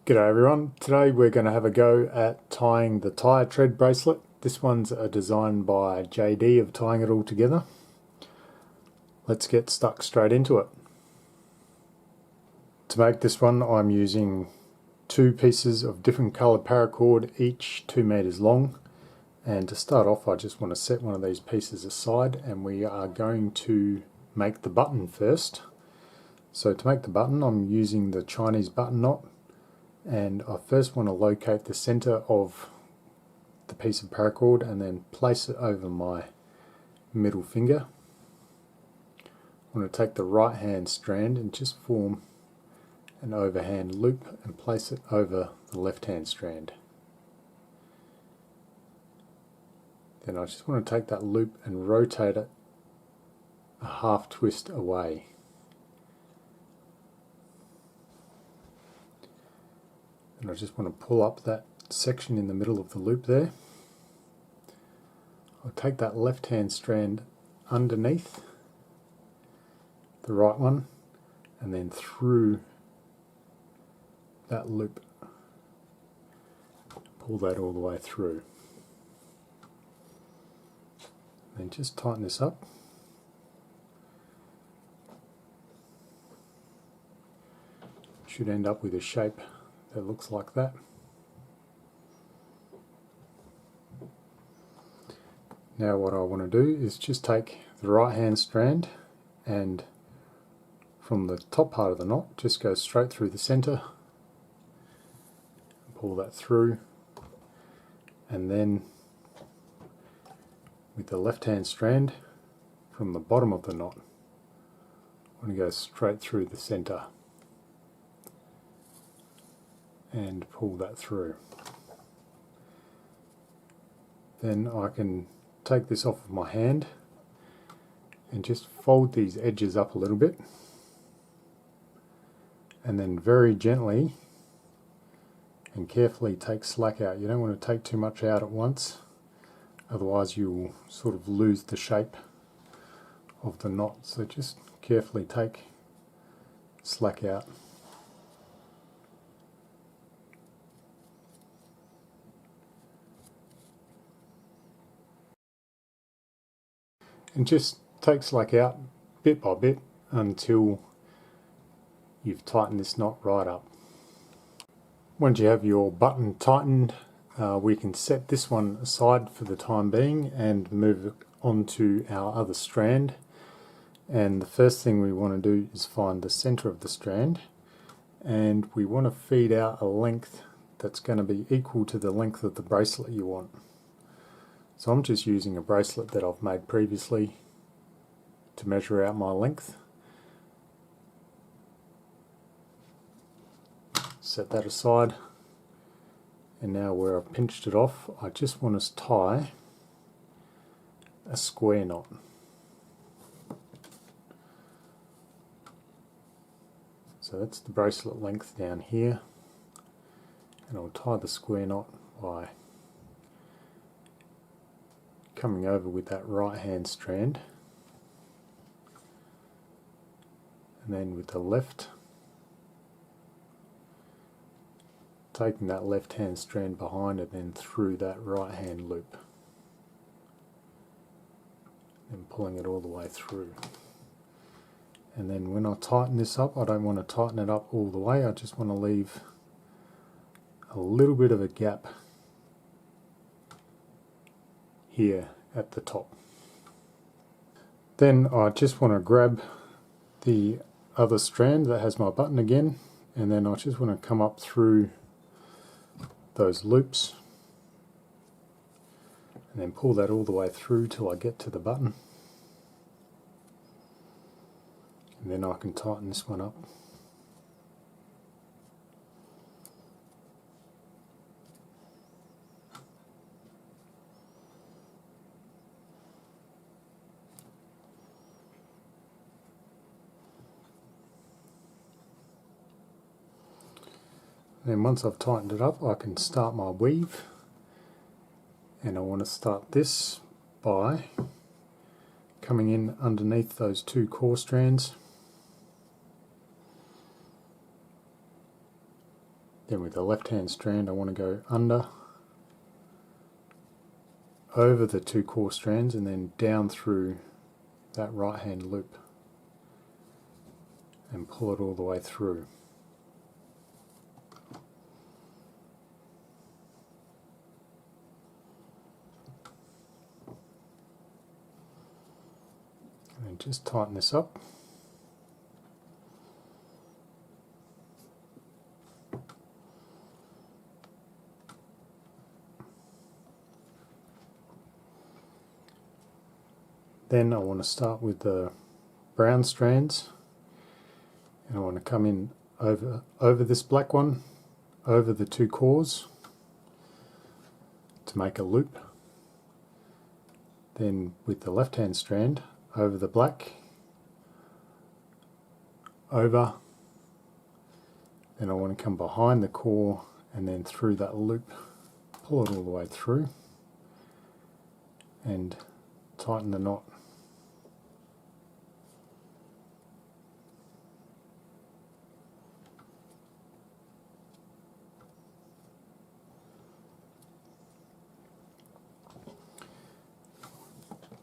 G'day everyone, today we're going to have a go at tying the tyre tread bracelet. This one's a design by JD of tying it all together. Let's get stuck straight into it. To make this one I'm using two pieces of different coloured paracord, each 2 meters long. And to start off I just want to set one of these pieces aside and we are going to make the button first. So to make the button I'm using the Chinese button knot. And I first want to locate the center of the piece of paracord and then place it over my middle finger. I want to take the right hand strand and just form an overhand loop and place it over the left hand strand. Then I just want to take that loop and rotate it a half twist away. And I just want to pull up that section in the middle of the loop there. I'll take that left hand strand underneath the right one and then through that loop. Pull that all the way through. Then just tighten this up. Should end up with a shape that looks like that. Now what I want to do is just take the right hand strand and from the top part of the knot just go straight through the center, pull that through, and then with the left hand strand from the bottom of the knot I want to go straight through the center and pull that through. Then I can take this off of my hand and just fold these edges up a little bit and then very gently and carefully take slack out. You don't want to take too much out at once, otherwise you'll sort of lose the shape of the knot. So just carefully take slack out. And just take slack out bit by bit until you've tightened this knot right up. Once you have your button tightened, we can set this one aside for the time being and move on to our other strand. And the first thing we want to do is find the center of the strand, and we want to feed out a length that's going to be equal to the length of the bracelet you want. So I'm just using a bracelet that I've made previously to measure out my length. Set that aside, and now where I've pinched it off, I just want to tie a square knot. So that's the bracelet length down here, and I'll tie the square knot by coming over with that right hand strand and then with the left taking that left hand strand behind it and then through that right hand loop and pulling it all the way through. And then when I tighten this up, I don't want to tighten it up all the way, I just want to leave a little bit of a gap here at the top. Then I just want to grab the other strand that has my button again, and then I just want to come up through those loops and then pull that all the way through till I get to the button, and then I can tighten this one up. Then once I've tightened it up I can start my weave, and I want to start this by coming in underneath those two core strands Then with the left hand strand I want to go under, over the 2 core strands and then down through that right hand loop and pull it all the way through. And then just tighten this up. Then I want to start with the brown strands, and I want to come in over this black one, over the 2 cores to make a loop. Then with the left hand strand, over the black, over, then I want to come behind the core and then through that loop, pull it all the way through and tighten the knot.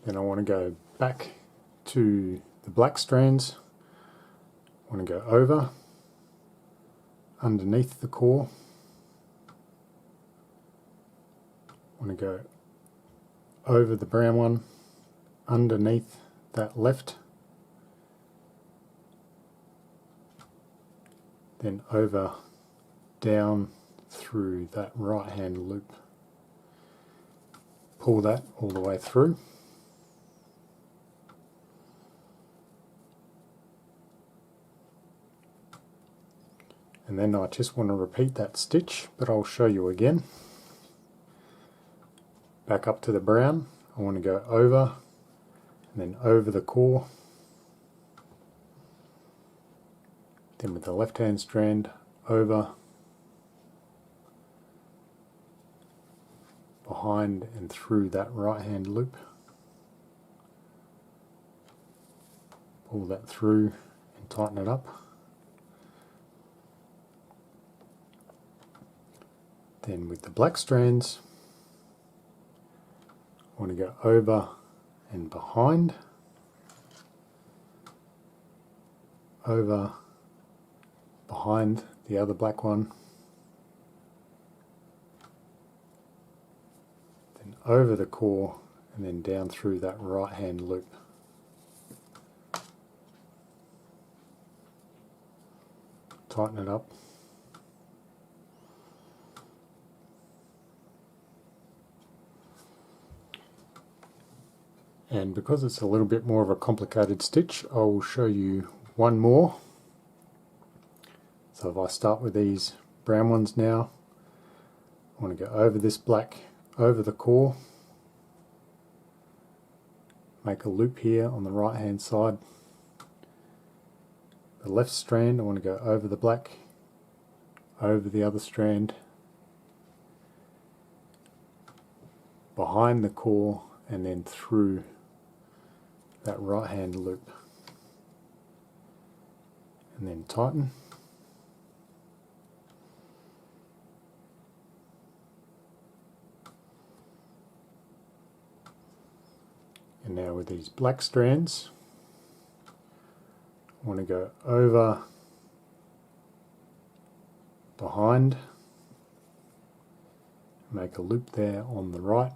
Then I want to go back to the black strands. I want to go over, underneath the core. I want to go over the brown one, underneath that left, then over, down through that right hand loop. Pull that all the way through. And then I just want to repeat that stitch, but I'll show you again. Back up to the brown, I want to go over, and then over the core. Then with the left hand strand, over, behind and through that right hand loop. Pull that through and tighten it up. Then with the black strands, I want to go over and behind, over, behind the other black one, then over the core and then down through that right hand loop. Tighten it up. And because it's a little bit more of a complicated stitch, I'll show you one more. So if I start with these brown ones now, I want to go over this black, over the core, make a loop here on the right hand side. The left strand, I want to go over the black, over the other strand, behind the core, and then through that right hand loop, and then tighten. And now with these black strands, I want to go over, behind, make a loop there on the right.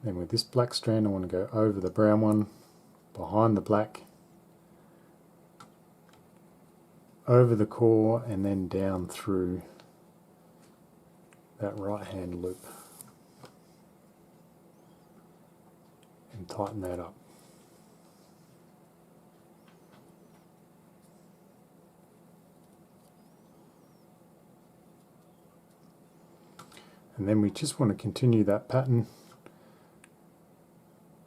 Then with this black strand I want to go over the brown one, behind the black, over the core and then down through that right hand loop and tighten that up. And then we just want to continue that pattern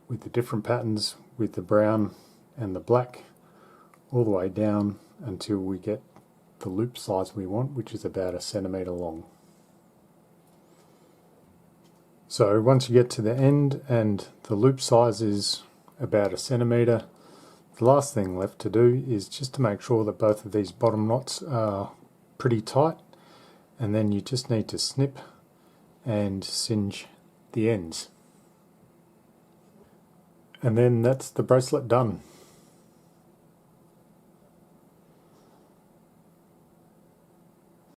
with the different patterns with the brown and the black all the way down until we get the loop size we want, which is about 1 centimetre long. So once you get to the end and the loop size is about 1 centimetre, The last thing left to do is just to make sure that both of these bottom knots are pretty tight, and then you just need to snip and singe the ends. And then that's the bracelet done.